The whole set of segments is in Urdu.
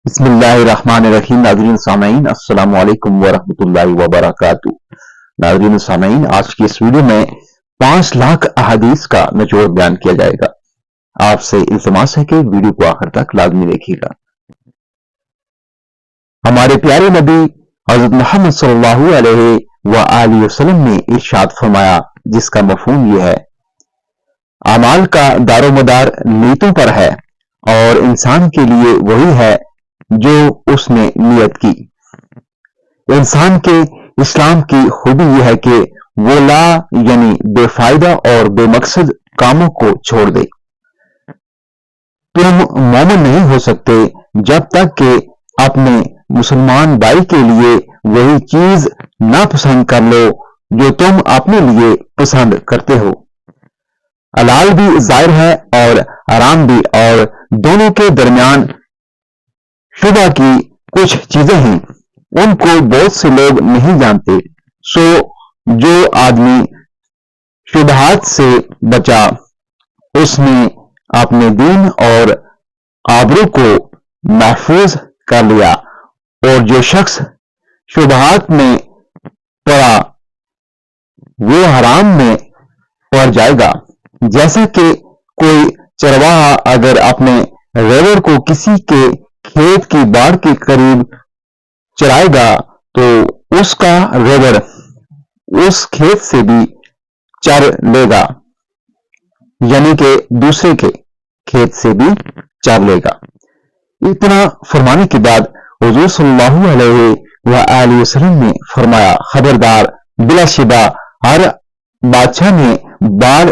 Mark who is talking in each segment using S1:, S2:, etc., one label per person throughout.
S1: بسم اللہ الرحمن الرحیم۔ ناظرین سامعین السلام علیکم ورحمۃ اللہ وبرکاتہ۔ ناظرین سامعین، آج کی اس ویڈیو میں 5 لاکھ احادیث کا نچوڑ بیان کیا جائے گا۔ آپ سے التماس ہے کہ ویڈیو کو آخر تک لازمی دیکھیے گا۔ ہمارے پیارے نبی حضرت محمد صلی اللہ علیہ وآلہ وسلم نے ارشاد فرمایا، جس کا مفہوم یہ ہے: اعمال کا دار و مدار نیتوں پر ہے، اور انسان کے لیے وہی ہے جو اس نے نیت کی۔ انسان کے اسلام کی خوبی یہ ہے کہ وہ یعنی بے فائدہ اور بے مقصد کاموں کو چھوڑ دے۔ تم مومن نہیں ہو سکتے جب تک کہ اپنے مسلمان بھائی کے لیے وہی چیز ناپسند کر لو جو تم اپنے لیے پسند کرتے ہو۔ حلال بھی ظاہر ہے اور حرام بھی، اور دونوں کے درمیان شبہ کی کچھ چیزیں ہیں، ان کو بہت سے لوگ نہیں جانتے۔ سو جو آدمی شبہات سے بچا، اس نے اپنے دین اور آبرو کو محفوظ کر لیا، اور جو شخص شبہات میں پڑا وہ حرام میں پڑ جائے گا۔ جیسا کہ کوئی چرواہا اگر اپنے ریوڑ کو کسی کے کھیت کی باڑ کے قریب چرائے گا تو اس کا ریوڑ اس کھیت سے بھی چر لے گا، یعنی کہ دوسرے کے کھیت سے بھی چر لے گا۔ اتنا فرمانے کے بعد حضور صلی اللہ علیہ وآلہ وسلم نے فرمایا، خبردار، بلا شبہ ہر بادشاہ نے باڑ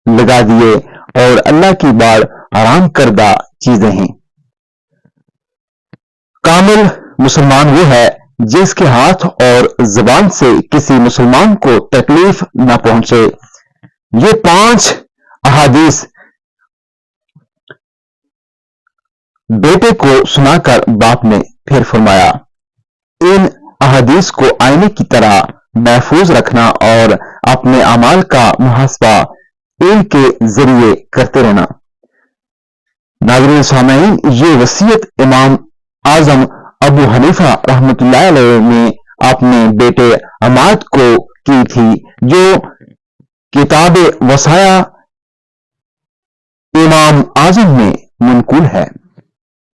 S1: لگا دیے، اور اللہ کی باڑ حرام کردہ چیزیں ہیں۔ کامل مسلمان وہ ہے جس کے ہاتھ اور زبان سے کسی مسلمان کو تکلیف نہ پہنچے۔ یہ 5 احادیث بیٹے کو سنا کر باپ نے پھر فرمایا، ان احادیث کو آئینے کی طرح محفوظ رکھنا اور اپنے اعمال کا محاسبہ ان کے ذریعے کرتے رہنا۔ ناظرین سامعین، یہ وصیت امام اعظم ابو حنیفہ رحمۃ اللہ علیہ نے اپنے بیٹے عماد کو کی تھی، جو کتاب وصایا امام اعظم میں منقول ہے۔